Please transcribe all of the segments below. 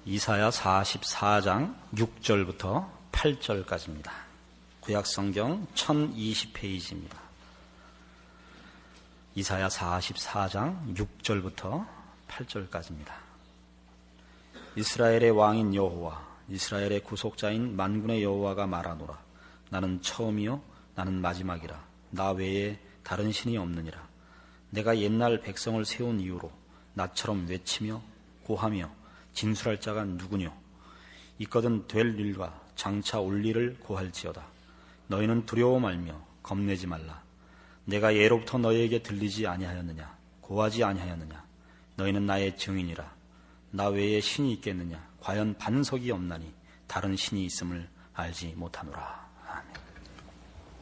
이사야 44장 6절부터 8절까지입니다. 구약성경 1020페이지입니다. 이사야 44장 6절부터 8절까지입니다. 이스라엘의 왕인 여호와, 이스라엘의 구속자인 만군의 여호와가 말하노라. 나는 처음이요 나는 마지막이라. 나 외에 다른 신이 없느니라. 내가 옛날 백성을 세운 이후로 나처럼 외치며 고하며 진술할 자가 누구뇨? 있거든 될 일과 장차 올 일을 고할지어다. 너희는 두려워 말며 겁내지 말라. 내가 예로부터 너희에게 들리지 아니하였느냐? 고하지 아니하였느냐? 너희는 나의 증인이라. 나 외에 신이 있겠느냐? 과연 반석이 없나니 다른 신이 있음을 알지 못하노라. 아멘.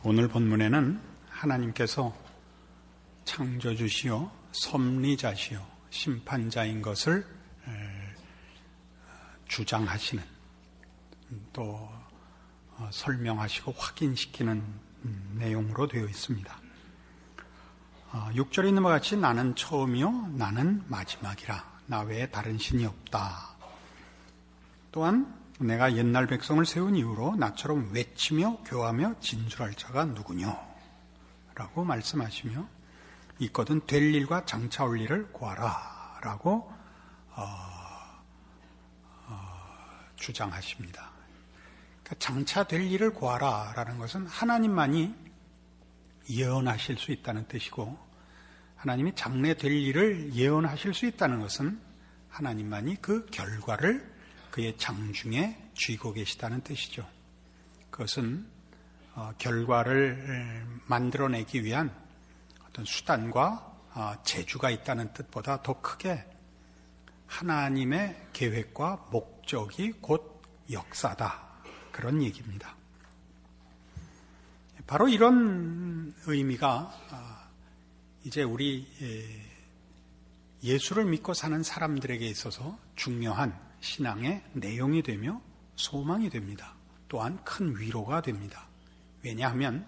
오늘 본문에는 하나님께서 창조주시요 섭리자시요 심판자인 것을 주장하시는, 또 설명하시고 확인시키는 내용으로 되어 있습니다. 6절에 있는 것 같이 나는 처음이요 나는 마지막이라. 나 외에 다른 신이 없다. 또한 내가 옛날 백성을 세운 이후로 나처럼 외치며 교하며 진술할 자가 누구뇨? 라고 말씀하시며 있거든 될 일과 장차 올 일을 구하라 라고 주장하십니다. 그러니까 장차 될 일을 구하라 라는 것은 하나님만이 예언하실 수 있다는 뜻이고, 하나님이 장래 될 일을 예언하실 수 있다는 것은 하나님만이 그 결과를 그의 장중에 쥐고 계시다는 뜻이죠. 그것은 결과를 만들어내기 위한 어떤 수단과 재주가 있다는 뜻보다 더 크게 하나님의 계획과 목적이 곧 역사다, 그런 얘기입니다. 바로 이런 의미가 이제 우리 예수를 믿고 사는 사람들에게 있어서 중요한 신앙의 내용이 되며 소망이 됩니다. 또한 큰 위로가 됩니다. 왜냐하면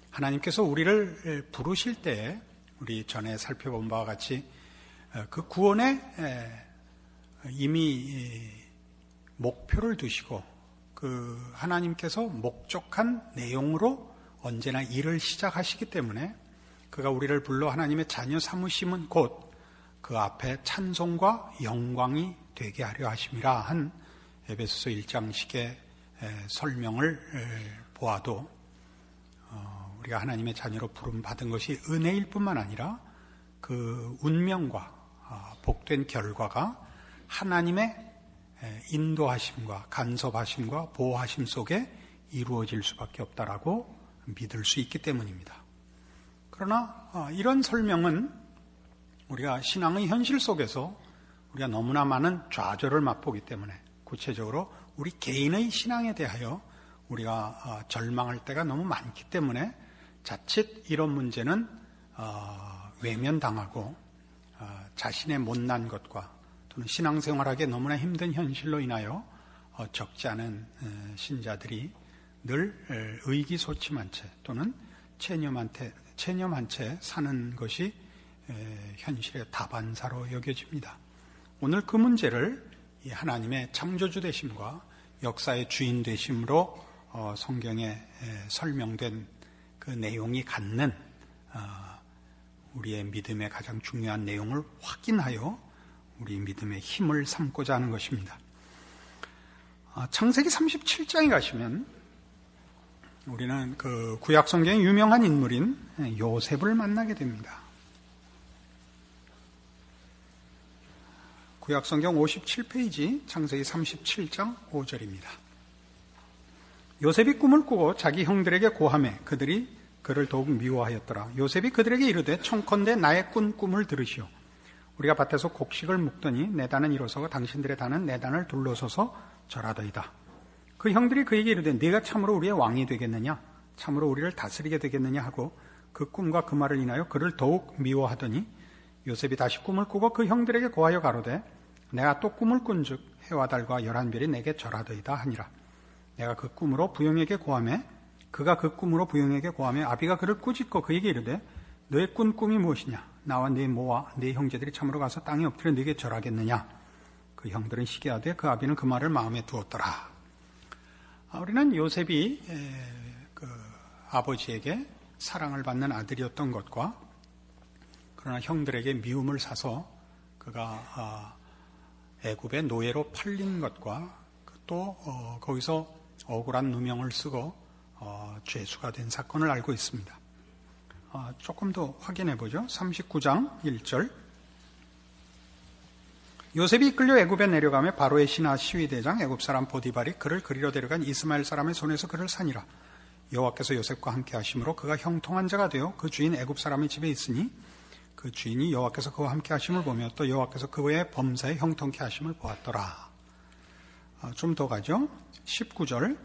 하나님께서 우리를 부르실 때 우리 전에 살펴본 바와 같이 그 구원에 이미 목표를 두시고 그 하나님께서 목적한 내용으로 언제나 일을 시작하시기 때문에 그가 우리를 불러 하나님의 자녀 삼으심은 곧 그 앞에 찬송과 영광이 되게 하려 하심이라 한 에베소서 1장식의 설명을 보아도 우리가 하나님의 자녀로 부름받은 것이 은혜일 뿐만 아니라 그 운명과 복된 결과가 하나님의 인도하심과 간섭하심과 보호하심 속에 이루어질 수밖에 없다라고 믿을 수 있기 때문입니다. 그러나 이런 설명은 우리가 신앙의 현실 속에서 우리가 너무나 많은 좌절을 맛보기 때문에, 구체적으로 우리 개인의 신앙에 대하여 우리가 절망할 때가 너무 많기 때문에 자칫 이런 문제는 외면당하고 자신의 못난 것과 또는 신앙생활하기에 너무나 힘든 현실로 인하여 적지 않은 신자들이 늘 의기소침한 채 또는 체념한 채 사는 것이 현실의 다반사로 여겨집니다. 오늘 그 문제를 하나님의 창조주 되심과 역사의 주인 되심으로 성경에 설명된 그 내용이 갖는 우리의 믿음의 가장 중요한 내용을 확인하여 우리 믿음의 힘을 삼고자 하는 것입니다. 창세기 37장에 가시면 우리는 그 구약 성경의 유명한 인물인 요셉을 만나게 됩니다. 구약 성경 57페이지 창세기 37장 5절입니다. 요셉이 꿈을 꾸고 자기 형들에게 고하매 그들이 그를 더욱 미워하였더라. 요셉이 그들에게 이르되 청컨대 나의 꾼 꿈을 들으시오. 우리가 밭에서 곡식을 묵더니 내 단은 일어서고 당신들의 단은 내 단을 둘러서서 절하더이다. 그 형들이 그에게 이르되 네가 참으로 우리의 왕이 되겠느냐? 참으로 우리를 다스리게 되겠느냐? 하고 그 꿈과 그 말을 인하여 그를 더욱 미워하더니 요셉이 다시 꿈을 꾸고 그 형들에게 고하여 가로되 내가 또 꿈을 꾼즉 해와 달과 11별이 내게 절하더이다 하니라. 내가 그 꿈으로 부영에게 고하매 그가 그 꿈으로 부영에게 고하며 아비가 그를 꾸짖고 그에게 이르되 너의 꾼 꿈이 무엇이냐? 나와 네 모와 네 형제들이 참으로 가서 땅에 엎드려 네게 절하겠느냐? 그 형들은 시기하되 그 아비는 그 말을 마음에 두었더라. 우리는 요셉이 그 아버지에게 사랑을 받는 아들이었던 것과 그러나 형들에게 미움을 사서 그가 애굽의 노예로 팔린 것과 또 거기서 억울한 누명을 쓰고 죄수가 된 사건을 알고 있습니다. 조금 더 확인해 보죠. 39장 1절. 요셉이 이끌려 애굽에 내려가며 바로의 신하 시위대장 애굽 사람 보디발이 그를 그리로 데려간 이스마엘 사람의 손에서 그를 산이라. 여호와께서 요셉과 함께 하심으로 그가 형통한 자가 되어 그 주인 애굽 사람의 집에 있으니 그 주인이 여호와께서 그와 함께 하심을 보며 또 여호와께서 그의 범사에 형통케 하심을 보았더라. 좀 더 가죠. 19절.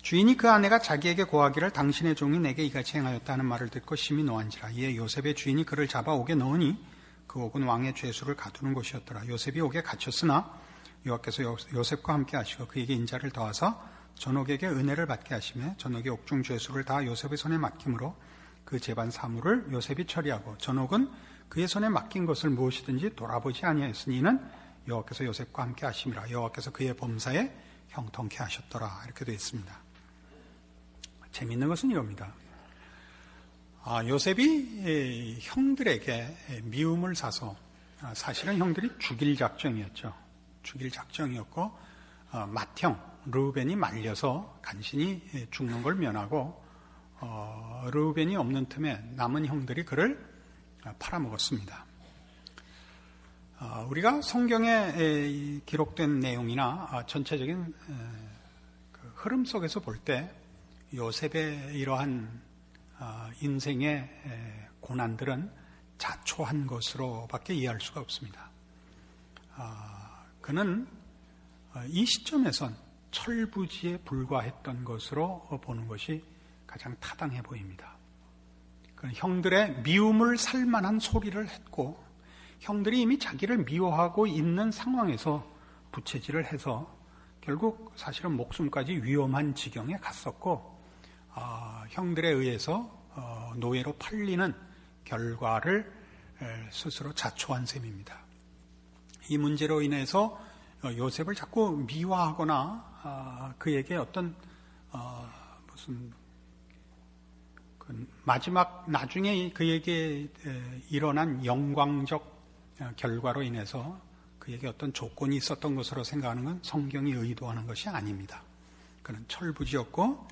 주인이 그 아내가 자기에게 고하기를 당신의 종이 내게 이같이 행하였다 하는 말을 듣고 심히 노한지라. 이에 요셉의 주인이 그를 잡아 옥에 넣으니 그 옥은 왕의 죄수를 가두는 곳이었더라. 요셉이 옥에 갇혔으나 여호와께서 요셉과 함께 하시고 그에게 인자를 더하사 전옥에게 은혜를 받게 하시며 전옥의 옥중 죄수를 다 요셉의 손에 맡김으로 그 재반 사물을 요셉이 처리하고 전옥은 그의 손에 맡긴 것을 무엇이든지 돌아보지 아니하였으니 이는 여호와께서 요셉과 함께 하심이라. 여호와께서 그의 범사에 형통케 하셨더라. 이렇게 되어 있습니다. 재미있는 것은 이겁니다. 요셉이 형들에게 미움을 사서 사실은 형들이 죽일 작정이었죠. 죽일 작정이었고 맏형 르우벤이 말려서 간신히 죽는 걸 면하고 르우벤이 없는 틈에 남은 형들이 그를 팔아먹었습니다. 우리가 성경에 기록된 내용이나 전체적인 그 흐름 속에서 볼 때 요셉의 이러한 인생의 고난들은 자초한 것으로밖에 이해할 수가 없습니다. 그는 이 시점에선 철부지에 불과했던 것으로 보는 것이 가장 타당해 보입니다. 그는 형들의 미움을 살 만한 소리를 했고 형들이 이미 자기를 미워하고 있는 상황에서 부채질을 해서 결국 사실은 목숨까지 위험한 지경에 갔었고 형들에 의해서 노예로 팔리는 결과를 스스로 자초한 셈입니다. 이 문제로 인해서 요셉을 자꾸 미워하거나 그에게 어떤 무슨 마지막 나중에 그에게 일어난 영광적 결과로 인해서 그에게 어떤 조건이 있었던 것으로 생각하는 건 성경이 의도하는 것이 아닙니다. 그는 철부지였고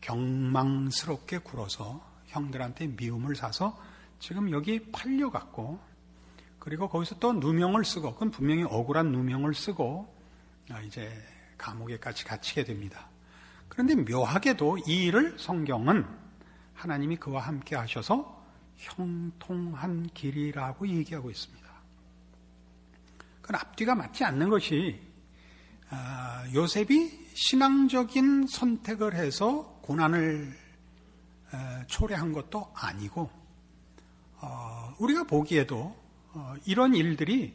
경망스럽게 굴어서 형들한테 미움을 사서 지금 여기 팔려갔고 그리고 거기서 또 누명을 쓰고 그건 분명히 억울한 누명을 쓰고 이제 감옥에까지 갇히게 됩니다. 그런데 묘하게도 이 일을 성경은 하나님이 그와 함께 하셔서 형통한 길이라고 얘기하고 있습니다. 그건 앞뒤가 맞지 않는 것이 요셉이 신앙적인 선택을 해서 고난을 초래한 것도 아니고 우리가 보기에도 이런 일들이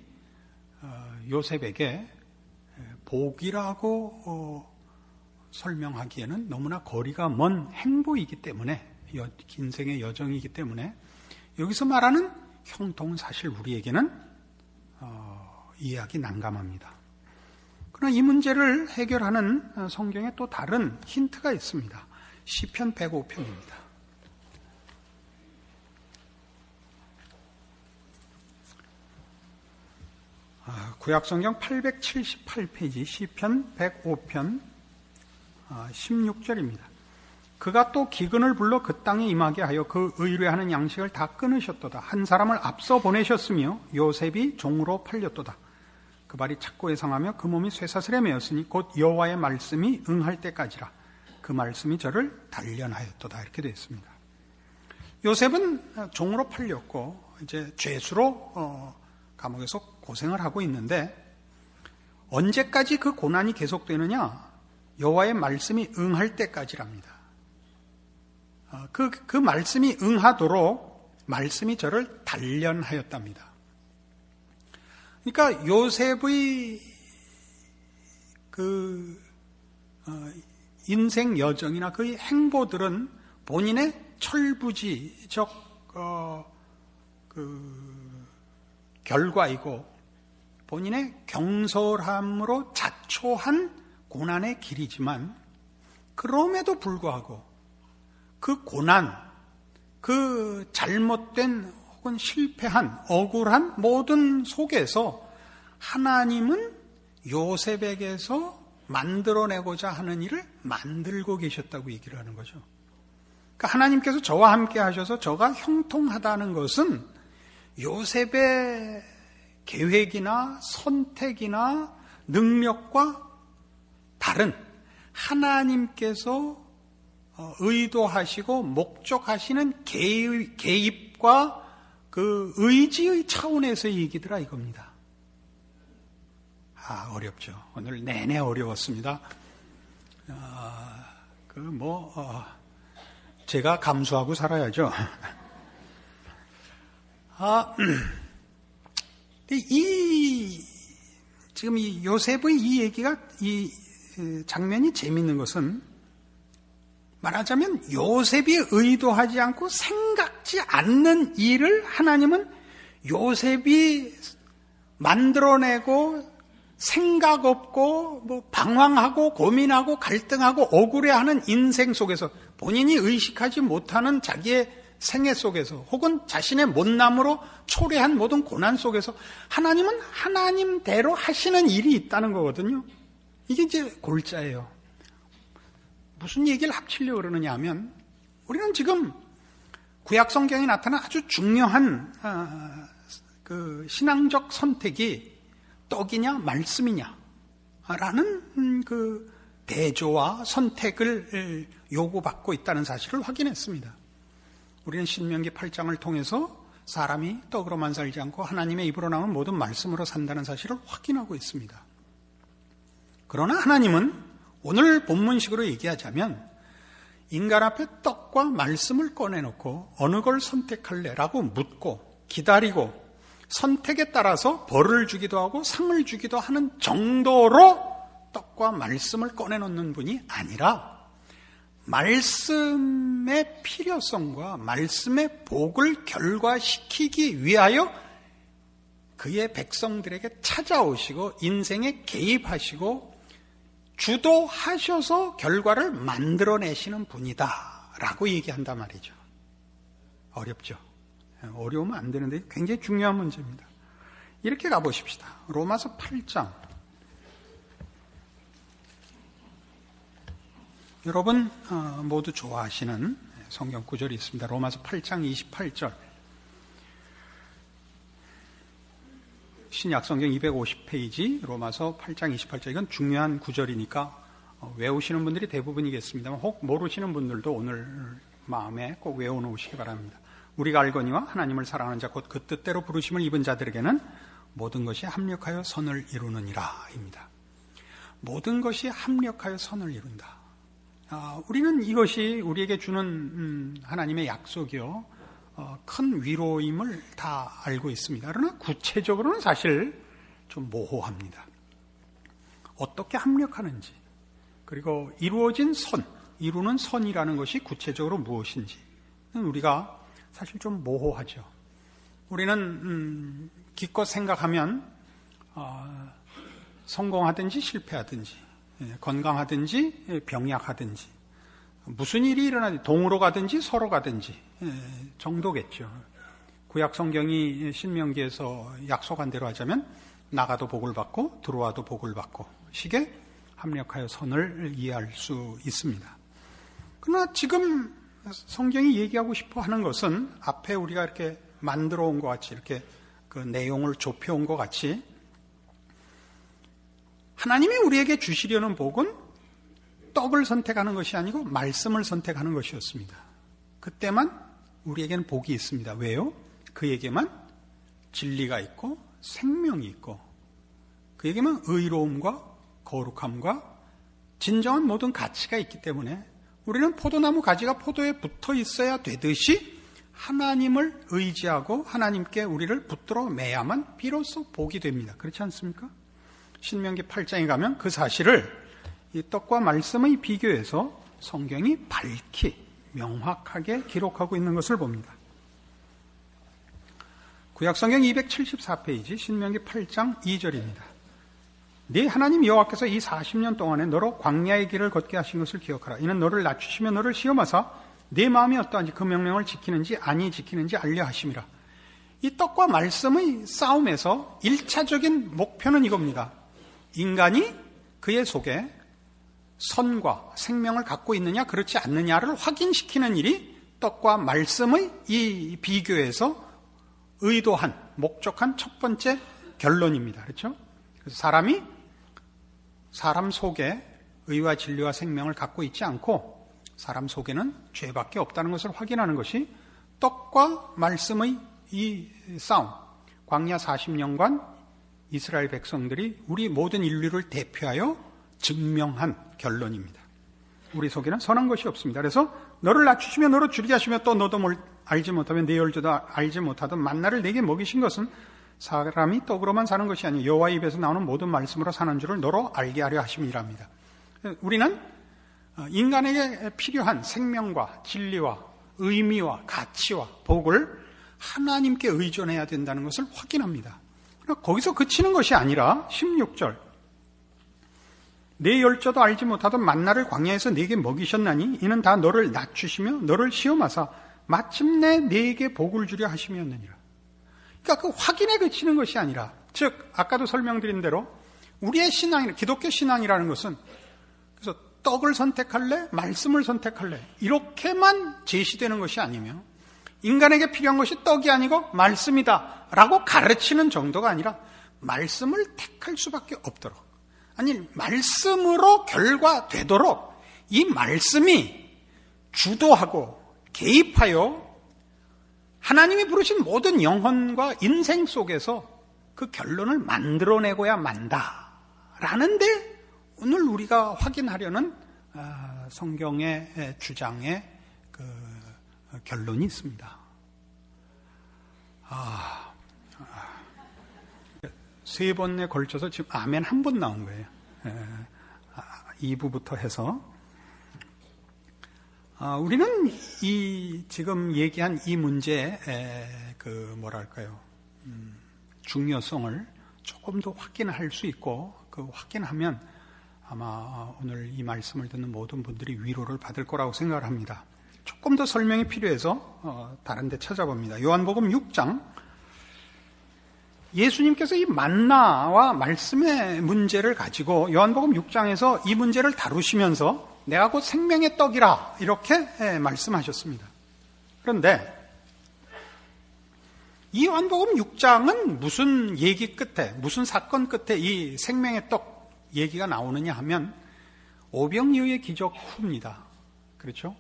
요셉에게 복이라고 설명하기에는 너무나 거리가 먼 행보이기 때문에 인생의 여정이기 때문에 여기서 말하는 형통은 사실 우리에게는 이해하기 난감합니다. 그러나 이 문제를 해결하는 성경에 또 다른 힌트가 있습니다. 시편 105편입니다. 구약성경 878페이지 시편 105편 16절입니다. 그가 또 기근을 불러 그 땅에 임하게 하여 그 의뢰하는 양식을 다 끊으셨도다. 한 사람을 앞서 보내셨으며 요셉이 종으로 팔렸도다. 그 발이 착고에 상하며 그 몸이 쇠사슬에 매였으니 곧 여호와의 말씀이 응할 때까지라. 그 말씀이 저를 단련하였도다. 이렇게 되어 있습니다. 요셉은 종으로 팔렸고 이제 죄수로 감옥에서 고생을 하고 있는데 언제까지 그 고난이 계속되느냐? 여호와의 말씀이 응할 때까지랍니다. 그 말씀이 응하도록 말씀이 저를 단련하였답니다. 그러니까 요셉의 인생 여정이나 그의 행보들은 본인의 철부지적 결과이고 본인의 경솔함으로 자초한 고난의 길이지만 그럼에도 불구하고 그 고난, 그 잘못된 혹은 실패한 억울한 모든 속에서 하나님은 요셉에게서 만들어내고자 하는 일을 만들고 계셨다고 얘기를 하는 거죠. 그러니까 하나님께서 저와 함께 하셔서 저가 형통하다는 것은 요셉의 계획이나 선택이나 능력과 다른 하나님께서 의도하시고 목적하시는 개입과 그 의지의 차원에서의 얘기더라 이겁니다. 어렵죠. 오늘 내내 어려웠습니다. 제가 감수하고 살아야죠. 지금 이 요셉의 이 얘기가, 이 장면이 재미있는 것은 말하자면 요셉이 의도하지 않고 생각지 않는 일을 하나님은 요셉이 만들어내고 생각 없고 방황하고 고민하고 갈등하고 억울해하는 인생 속에서 본인이 의식하지 못하는 자기의 생애 속에서 혹은 자신의 못남으로 초래한 모든 고난 속에서 하나님은 하나님대로 하시는 일이 있다는 거거든요. 이게 이제 골자예요. 무슨 얘기를 합치려고 그러느냐 하면 우리는 지금 구약 성경에 나타난 아주 중요한 그 신앙적 선택이 떡이냐 말씀이냐 라는 그 대조와 선택을 요구받고 있다는 사실을 확인했습니다. 우리는 신명기 8장을 통해서 사람이 떡으로만 살지 않고 하나님의 입으로 나오는 모든 말씀으로 산다는 사실을 확인하고 있습니다. 그러나 하나님은 오늘 본문식으로 얘기하자면 인간 앞에 떡과 말씀을 꺼내놓고 어느 걸 선택할래? 라고 묻고 기다리고 선택에 따라서 벌을 주기도 하고 상을 주기도 하는 정도로 떡과 말씀을 꺼내놓는 분이 아니라 말씀의 필요성과 말씀의 복을 결과시키기 위하여 그의 백성들에게 찾아오시고 인생에 개입하시고 주도하셔서 결과를 만들어내시는 분이다 라고 얘기한단 말이죠. 어렵죠. 어려우면 안 되는데 굉장히 중요한 문제입니다. 이렇게 가보십시다. 로마서 8장. 여러분 모두 좋아하시는 성경 구절이 있습니다. 로마서 8장 28절. 신약 성경 250페이지 로마서 8장 28절. 이건 중요한 구절이니까 외우시는 분들이 대부분이겠습니다만 혹 모르시는 분들도 오늘 마음에 꼭 외워놓으시기 바랍니다. 우리가 알거니와 하나님을 사랑하는 자 곧 그 뜻대로 부르심을 입은 자들에게는 모든 것이 합력하여 선을 이루느니라 입니다. 모든 것이 합력하여 선을 이룬다. 우리는 이것이 우리에게 주는 하나님의 약속이요 큰 위로임을 다 알고 있습니다. 그러나 구체적으로는 사실 좀 모호합니다. 어떻게 합력하는지 그리고 이루어진 선, 이루는 선이라는 것이 구체적으로 무엇인지 우리가 사실 좀 모호하죠. 우리는 기껏 생각하면 성공하든지 실패하든지 건강하든지 병약하든지 무슨 일이 일어나든지 동으로 가든지 서로 가든지 정도겠죠. 구약 성경이 신명기에서 약속한 대로 하자면 나가도 복을 받고 들어와도 복을 받고 식에 합력하여 선을 이해할 수 있습니다. 그러나 지금 성경이 얘기하고 싶어 하는 것은 앞에 우리가 이렇게 만들어 온 것 같이 이렇게 그 내용을 좁혀 온 것 같이 하나님이 우리에게 주시려는 복은 떡을 선택하는 것이 아니고 말씀을 선택하는 것이었습니다. 그때만 우리에게는 복이 있습니다. 왜요? 그에게만 진리가 있고 생명이 있고 그에게만 의로움과 거룩함과 진정한 모든 가치가 있기 때문에 우리는 포도나무 가지가 포도에 붙어 있어야 되듯이 하나님을 의지하고 하나님께 우리를 붙들어 매야만 비로소 복이 됩니다. 그렇지 않습니까? 신명기 8장에 가면 그 사실을 이 떡과 말씀의 비교에서 성경이 밝히 명확하게 기록하고 있는 것을 봅니다. 구약성경 274페이지 신명기 8장 2절입니다. 네 하나님 여호와께서 이 40년 동안에 너로 광야의 길을 걷게 하신 것을 기억하라. 이는 너를 낮추시며 너를 시험하사 네 마음이 어떠한지 그 명령을 지키는지 아니 지키는지 알려 하심이라. 이 떡과 말씀의 싸움에서 1차적인 목표는 이겁니다. 인간이 그의 속에 선과 생명을 갖고 있느냐 그렇지 않느냐를 확인시키는 일이 떡과 말씀의 이 비교에서 의도한 목적한 첫 번째 결론입니다. 그렇죠? 그래서 사람이 사람 속에 의와 진리와 생명을 갖고 있지 않고 사람 속에는 죄밖에 없다는 것을 확인하는 것이 떡과 말씀의 이 싸움, 광야 40년간 이스라엘 백성들이 우리 모든 인류를 대표하여 증명한 결론입니다. 우리 속에는 선한 것이 없습니다. 그래서 너를 낮추시며 너를 줄이게 하시며 또 너도 알지 못하면 네 열조도 알지 못하던 만나를 내게 먹이신 것은 사람이 떡으로만 사는 것이 아니요 여호와 입에서 나오는 모든 말씀으로 사는 줄을 너로 알게 하려 하심이랍니다. 우리는 인간에게 필요한 생명과 진리와 의미와 가치와 복을 하나님께 의존해야 된다는 것을 확인합니다. 거기서 그치는 것이 아니라 16절 내 열조도 알지 못하던 만나를 광야에서 네게 먹이셨나니 이는 다 너를 낮추시며 너를 시험하사 마침내 네게 복을 주려 하심이었느니라. 그러니까 그 확인에 그치는 것이 아니라 즉 아까도 설명드린 대로 우리의 신앙이 기독교 신앙이라는 것은 그래서 떡을 선택할래 말씀을 선택할래 이렇게만 제시되는 것이 아니며 인간에게 필요한 것이 떡이 아니고 말씀이다 라고 가르치는 정도가 아니라 말씀을 택할 수밖에 없도록 아니 말씀으로 결과되도록 이 말씀이 주도하고 개입하여 하나님이 부르신 모든 영혼과 인생 속에서 그 결론을 만들어내고야 만다라는데 오늘 우리가 확인하려는 성경의 주장의 그 결론이 있습니다. 세 번에 걸쳐서 지금 아멘 한 번 나온 거예요. 2부부터 해서 우리는 이 지금 얘기한 이 문제의 그 뭐랄까요 중요성을 조금 더 확인할 수 있고 그 확인하면 아마 오늘 이 말씀을 듣는 모든 분들이 위로를 받을 거라고 생각을 합니다. 조금 더 설명이 필요해서 다른 데 찾아봅니다. 요한복음 6장 예수님께서 이 만나와 말씀의 문제를 가지고 요한복음 6장에서 이 문제를 다루시면서 내가 곧 생명의 떡이라 이렇게 말씀하셨습니다. 그런데 이 요한복음 6장은 무슨 얘기 끝에 무슨 사건 끝에 이 생명의 떡 얘기가 나오느냐 하면 오병이어의 기적 후입니다. 그렇죠?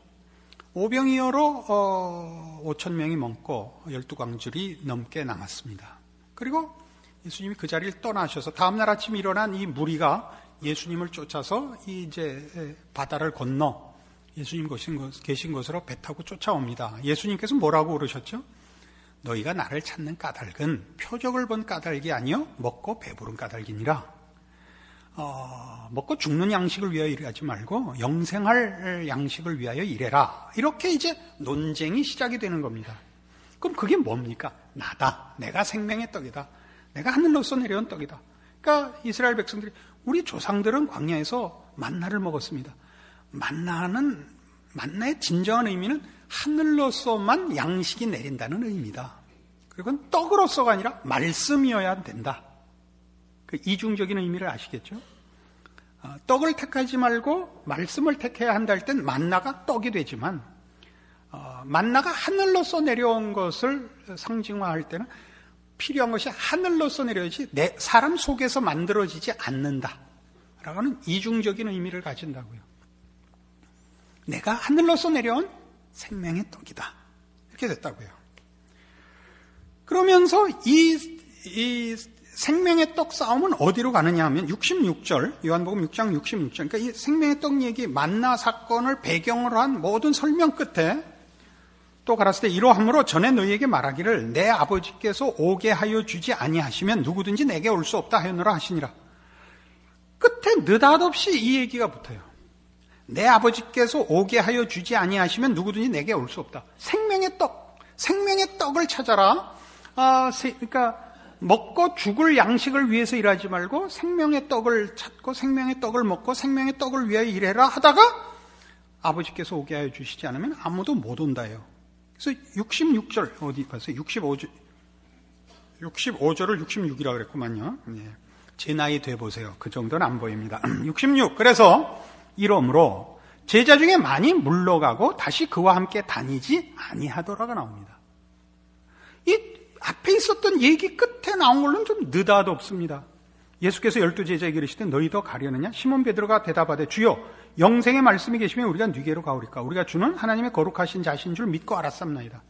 오병이어로 5,000명이 넘고 12광줄이 넘게 남았습니다. 그리고 예수님이 그 자리를 떠나셔서 다음날 아침 일어난 이 무리가 예수님을 쫓아서 이제 바다를 건너 예수님 계신 곳으로 배 타고 쫓아옵니다. 예수님께서 뭐라고 그러셨죠? 너희가 나를 찾는 까닭은 표적을 본 까닭이 아니요 먹고 배부른 까닭이니라. 먹고 죽는 양식을 위하여 일하지 말고 영생할 양식을 위하여 일해라. 이렇게 이제 논쟁이 시작이 되는 겁니다. 그럼 그게 뭡니까? 나다. 내가 생명의 떡이다. 내가 하늘로서 내려온 떡이다. 그러니까 이스라엘 백성들이 우리 조상들은 광야에서 만나를 먹었습니다. 만나의 진정한 의미는 하늘로서만 양식이 내린다는 의미다. 그리고 떡으로서가 아니라 말씀이어야 된다. 그 이중적인 의미를 아시겠죠? 떡을 택하지 말고 말씀을 택해야 한다 할 땐 만나가 떡이 되지만 만나가 하늘로서 내려온 것을 상징화할 때는 필요한 것이 하늘로서 내려오지 내 사람 속에서 만들어지지 않는다라고는 이중적인 의미를 가진다고요. 내가 하늘로서 내려온 생명의 떡이다. 이렇게 됐다고요. 그러면서 이 생명의 떡 싸움은 어디로 가느냐 하면 66절, 요한복음 6장 66절. 그러니까 이 생명의 떡 얘기, 만나 사건을 배경으로 한 모든 설명 끝에 또 가라사대 때 이러함으로 전에 너희에게 말하기를 내 아버지께서 오게 하여 주지 아니하시면 누구든지 내게 올 수 없다 하였노라 하시니라. 끝에 느닷없이 이 얘기가 붙어요. 내 아버지께서 오게 하여 주지 아니하시면 누구든지 내게 올 수 없다. 생명의 떡을 찾아라. 그러니까 먹고 죽을 양식을 위해서 일하지 말고 생명의 떡을 찾고 생명의 떡을 먹고 생명의 떡을 위하여 일해라 하다가 아버지께서 오게 하여 주시지 않으면 아무도 못 온다요. 그래서 66절 어디 봤어요? 65절을 66이라고 그랬구만요. 예. 제 나이 돼 보세요. 그 정도는 안 보입니다. 66. 그래서 이러므로 제자 중에 많이 물러가고 다시 그와 함께 다니지 아니하더라가 나옵니다. 이 앞에 있었던 얘기 끝에 나온 걸로는 좀 느닷 없습니다. 예수께서 12제자에게 이르시되 너희도 가려느냐? 시몬 베드로가 대답하되 주여 영생의 말씀이 계시면 우리가 네게로 가오리까? 우리가 주는 하나님의 거룩하신 자신 줄 믿고 알았삼나이다.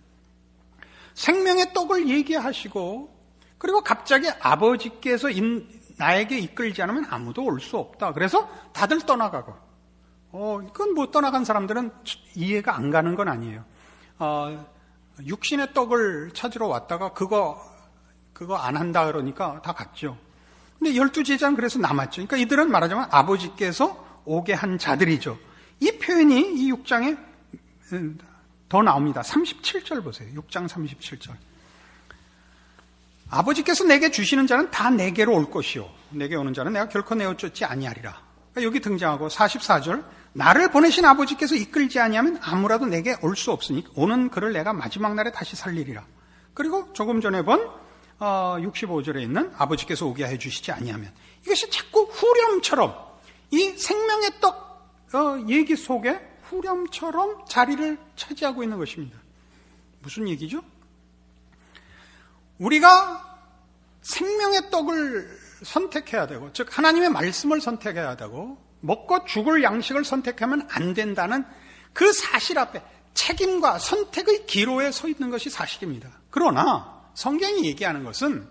생명의 떡을 얘기하시고 그리고 갑자기 아버지께서 나에게 이끌지 않으면 아무도 올 수 없다. 그래서 다들 떠나가고 이건 뭐 떠나간 사람들은 이해가 안 가는 건 아니에요. 육신의 떡을 찾으러 왔다가 그거 안 한다 그러니까 다 갔죠. 근데 12제자는 그래서 남았죠. 그러니까 이들은 말하자면 아버지께서 오게 한 자들이죠. 이 표현이 이 6장에 더 나옵니다. 37절 보세요. 6장 37절. 아버지께서 내게 주시는 자는 다 내게로 올 것이요 내게 오는 자는 내가 결코 내어쫓지 아니하리라. 그러니까 여기 등장하고 44절 나를 보내신 아버지께서 이끌지 아니하면 아무라도 내게 올 수 없으니 오는 그를 내가 마지막 날에 다시 살리리라. 그리고 조금 전에 본 65절에 있는 아버지께서 오게 해주시지 아니하면 이것이 자꾸 후렴처럼 이 생명의 떡 얘기 속에 후렴처럼 자리를 차지하고 있는 것입니다. 무슨 얘기죠? 우리가 생명의 떡을 선택해야 되고 즉 하나님의 말씀을 선택해야 되고 먹고 죽을 양식을 선택하면 안 된다는 그 사실 앞에 책임과 선택의 기로에 서 있는 것이 사실입니다. 그러나 성경이 얘기하는 것은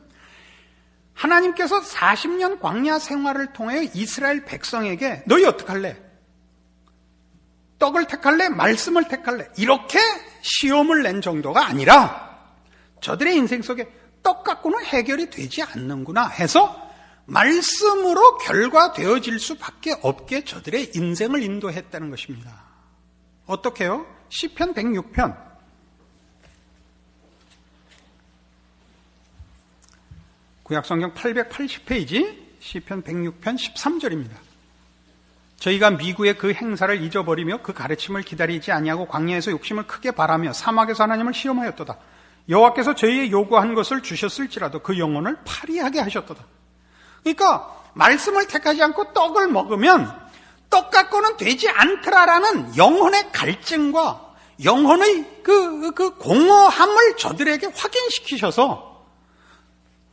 하나님께서 40년 광야 생활을 통해 이스라엘 백성에게 너희 어떡할래? 떡을 택할래? 말씀을 택할래? 이렇게 시험을 낸 정도가 아니라 저들의 인생 속에 떡 갖고는 해결이 되지 않는구나 해서 말씀으로 결과되어질 수밖에 없게 저들의 인생을 인도했다는 것입니다. 어떻게 해요? 시편 106편 구약성경 880페이지 시편 106편 13절입니다. 저희가 미구의 그 행사를 잊어버리며 그 가르침을 기다리지 아니하고 광야에서 욕심을 크게 바라며 사막에서 하나님을 시험하였도다. 여호와께서 저희의 요구한 것을 주셨을지라도 그 영혼을 파리하게 하셨도다. 그러니까 말씀을 택하지 않고 떡을 먹으면 떡 갖고는 되지 않더라라는 영혼의 갈증과 영혼의 그 공허함을 저들에게 확인시키셔서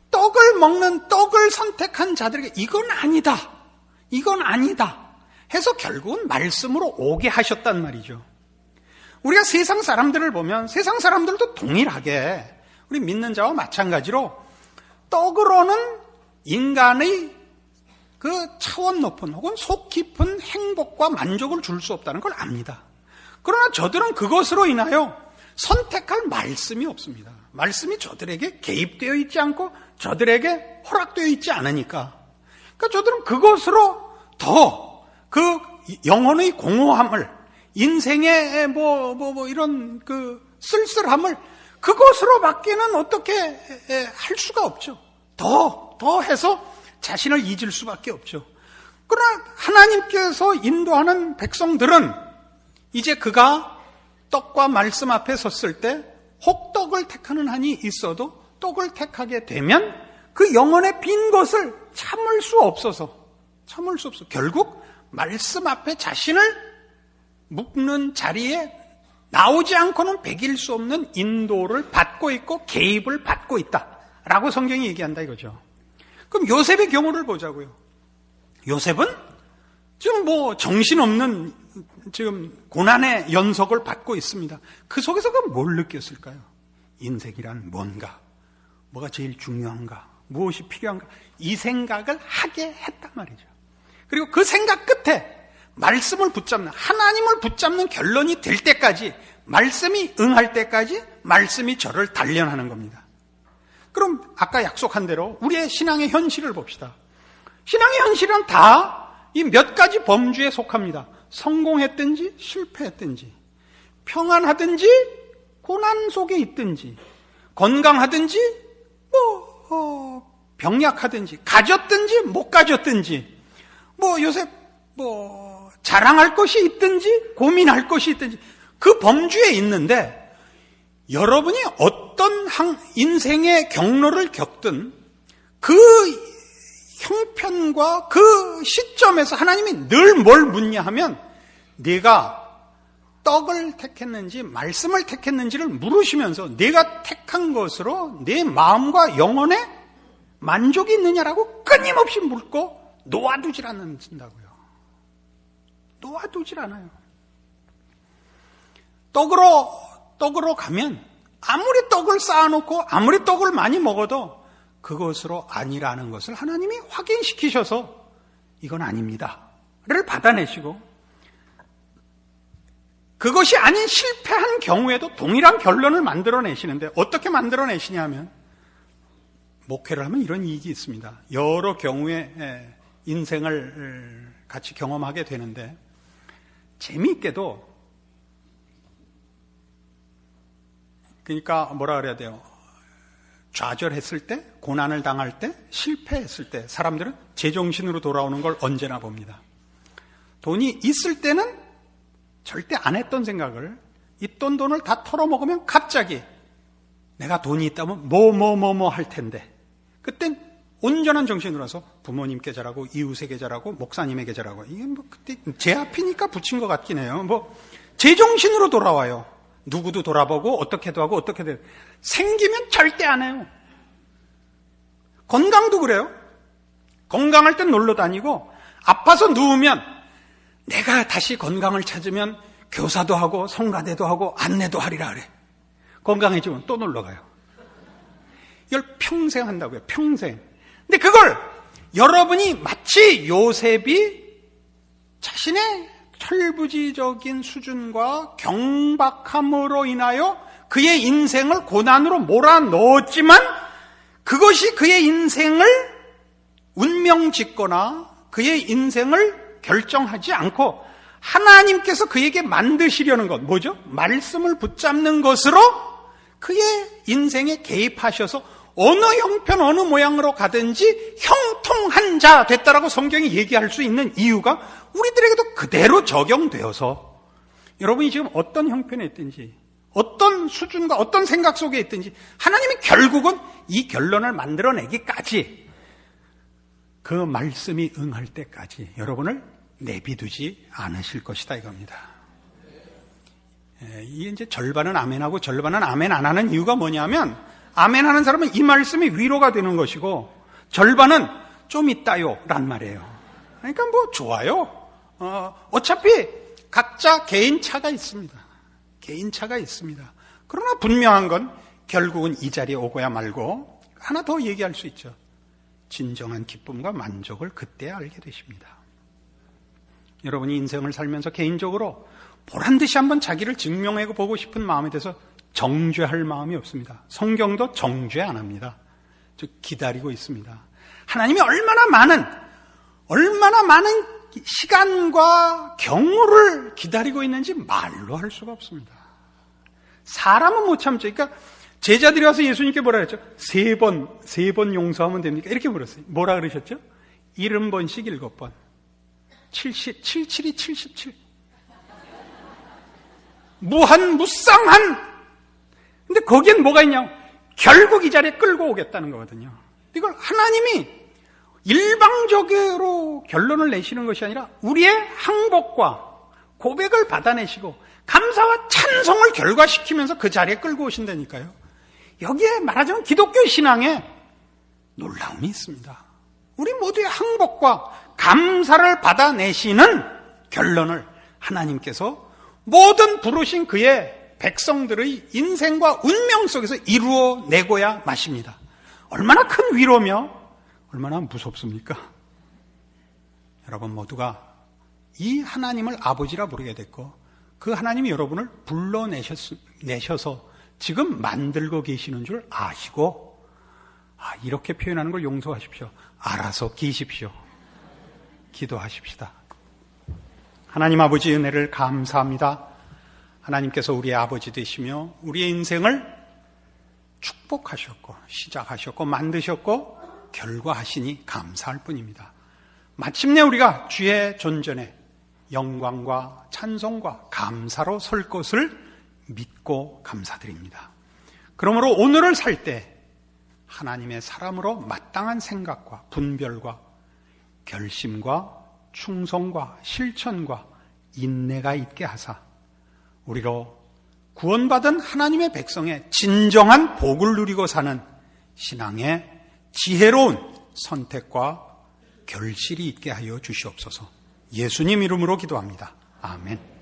떡을 먹는 떡을 선택한 자들에게 이건 아니다 해서 결국은 말씀으로 오게 하셨단 말이죠. 우리가 세상 사람들을 보면 세상 사람들도 동일하게 우리 믿는 자와 마찬가지로 떡으로는 인간의 그 차원 높은 혹은 속 깊은 행복과 만족을 줄 수 없다는 걸 압니다. 그러나 저들은 그것으로 인하여 선택할 말씀이 없습니다. 말씀이 저들에게 개입되어 있지 않고 저들에게 허락되어 있지 않으니까. 그러니까 저들은 그것으로 더 그 영혼의 공허함을 인생의 이런 그 쓸쓸함을 그것으로밖에는 어떻게 할 수가 없죠. 더 해서 자신을 잊을 수밖에 없죠. 그러나 하나님께서 인도하는 백성들은 이제 그가 떡과 말씀 앞에 섰을 때 혹 떡을 택하는 한이 있어도 떡을 택하게 되면 그 영혼의 빈 것을 참을 수 없어서 결국 말씀 앞에 자신을 묶는 자리에 나오지 않고는 배길 수 없는 인도를 받고 있고 개입을 받고 있다라고 성경이 얘기한다 이거죠. 그럼 요셉의 경우를 보자고요. 요셉은 지금 정신없는 지금 고난의 연속을 받고 있습니다. 그 속에서 뭘 느꼈을까요? 인생이란 뭔가, 뭐가 제일 중요한가, 무엇이 필요한가 이 생각을 하게 했단 말이죠. 그리고 그 생각 끝에 말씀을 붙잡는, 하나님을 붙잡는 결론이 될 때까지, 말씀이 응할 때까지 말씀이 저를 단련하는 겁니다. 그럼 아까 약속한 대로 우리의 신앙의 현실을 봅시다. 신앙의 현실은 다 이 몇 가지 범주에 속합니다. 성공했든지 실패했든지, 평안하든지 고난 속에 있든지, 건강하든지 병약하든지 가졌든지 못 가졌든지 요새 자랑할 것이 있든지 고민할 것이 있든지 그 범주에 있는데, 여러분이 어떤 인생의 경로를 겪든 그 형편과 그 시점에서 하나님이 늘 뭘 묻냐 하면 네가 떡을 택했는지 말씀을 택했는지를 물으시면서 내가 택한 것으로 내 마음과 영혼에 만족이 있느냐라고 끊임없이 묻고 놓아두질 않는다고요. 놓아두질 않아요. 떡으로 가면 아무리 떡을 쌓아놓고 아무리 떡을 많이 먹어도 그것으로 아니라는 것을 하나님이 확인시키셔서 이건 아닙니다를 받아내시고, 그것이 아닌 실패한 경우에도 동일한 결론을 만들어내시는데, 어떻게 만들어내시냐면, 목회를 하면 이런 이익이 있습니다. 여러 경우에 인생을 같이 경험하게 되는데, 재미있게도, 그러니까 뭐라 그래야 돼요? 좌절했을 때, 고난을 당할 때, 실패했을 때 사람들은 제정신으로 돌아오는 걸 언제나 봅니다. 돈이 있을 때는 절대 안 했던 생각을, 있던 돈을 다 털어먹으면 갑자기 내가 돈이 있다면 뭐 할 텐데, 그땐 온전한 정신으로 와서 부모님께 잘하고 이웃에게 잘하고 목사님에게 잘하고, 이게 그때 제 앞이니까 붙인 것 같긴 해요. 제정신으로 돌아와요. 누구도 돌아보고 어떻게도 하고 어떻게도 해도. 생기면 절대 안 해요. 건강도 그래요. 건강할 땐 놀러 다니고 아파서 누우면 내가 다시 건강을 찾으면 교사도 하고 성가대도 하고 안내도 하리라 그래. 건강해지면 또 놀러 가요. 이걸 평생 한다고요. 평생. 근데 그걸 여러분이 마치 요셉이 자신의 철부지적인 수준과 경박함으로 인하여 그의 인생을 고난으로 몰아넣었지만, 그것이 그의 인생을 운명짓거나 그의 인생을 결정하지 않고 하나님께서 그에게 만드시려는 것, 뭐죠? 말씀을 붙잡는 것으로 그의 인생에 개입하셔서 어느 형편 어느 모양으로 가든지 형통한 자 됐다라고 성경이 얘기할 수 있는 이유가 우리들에게도 그대로 적용되어서, 여러분이 지금 어떤 형편에 있든지 어떤 수준과 어떤 생각 속에 있든지 하나님이 결국은 이 결론을 만들어내기까지, 그 말씀이 응할 때까지 여러분을 내비두지 않으실 것이다 이겁니다. 이게 이제 절반은 아멘하고 절반은 아멘 안 하는 이유가 뭐냐면, 아멘 하는 사람은 이 말씀이 위로가 되는 것이고, 절반은 좀 있다요 란 말이에요. 그러니까 좋아요. 어차피 각자 개인 차가 있습니다. 개인 차가 있습니다. 그러나 분명한 건 결국은 이 자리에 오고야 말고 하나 더 얘기할 수 있죠. 진정한 기쁨과 만족을 그때 알게 되십니다. 여러분이 인생을 살면서 개인적으로 보란듯이 한번 자기를 증명해 보고 싶은 마음에 대해서 정죄할 마음이 없습니다. 성경도 정죄 안 합니다. 즉 기다리고 있습니다. 하나님이 얼마나 많은 시간과 경우를 기다리고 있는지 말로 할 수가 없습니다. 사람은 못 참죠. 그러니까 제자들이 와서 예수님께 뭐라 그랬죠? 세 번 용서하면 됩니까? 이렇게 물었어요. 뭐라 그러셨죠? 70번씩 7번. 77이 77. 무쌍한. 근데 거기엔 뭐가 있냐고. 결국 이 자리에 끌고 오겠다는 거거든요. 이걸 하나님이 일방적으로 결론을 내시는 것이 아니라 우리의 항복과 고백을 받아내시고 감사와 찬송을 결과시키면서 그 자리에 끌고 오신다니까요. 여기에 말하자면 기독교 신앙에 놀라움이 있습니다. 우리 모두의 항복과 감사를 받아내시는 결론을 하나님께서 모든 부르신 그의 백성들의 인생과 운명 속에서 이루어내고야 마십니다. 얼마나 큰 위로며 얼마나 무섭습니까? 여러분 모두가 이 하나님을 아버지라 부르게 됐고, 그 하나님이 여러분을 불러내셔서 지금 만들고 계시는 줄 아시고, 이렇게 표현하는 걸 용서하십시오. 알아서 기십시오. 기도하십시다. 하나님 아버지 은혜를 감사합니다. 하나님께서 우리의 아버지 되시며 우리의 인생을 축복 축복하셨고 시작하셨고 만드셨고 결과하시니 감사할 뿐입니다. 마침내 우리가 주의 존전에 영광과 찬송과 감사로 설 것을 믿고 감사드립니다. 그러므로 오늘을 살 때 하나님의 사람으로 마땅한 생각과 분별과 결심과 충성과 실천과 인내가 있게 하사 우리로 구원받은 하나님의 백성의 진정한 복을 누리고 사는 신앙의 지혜로운 선택과 결실이 있게 하여 주시옵소서. 예수님 이름으로 기도합니다. 아멘.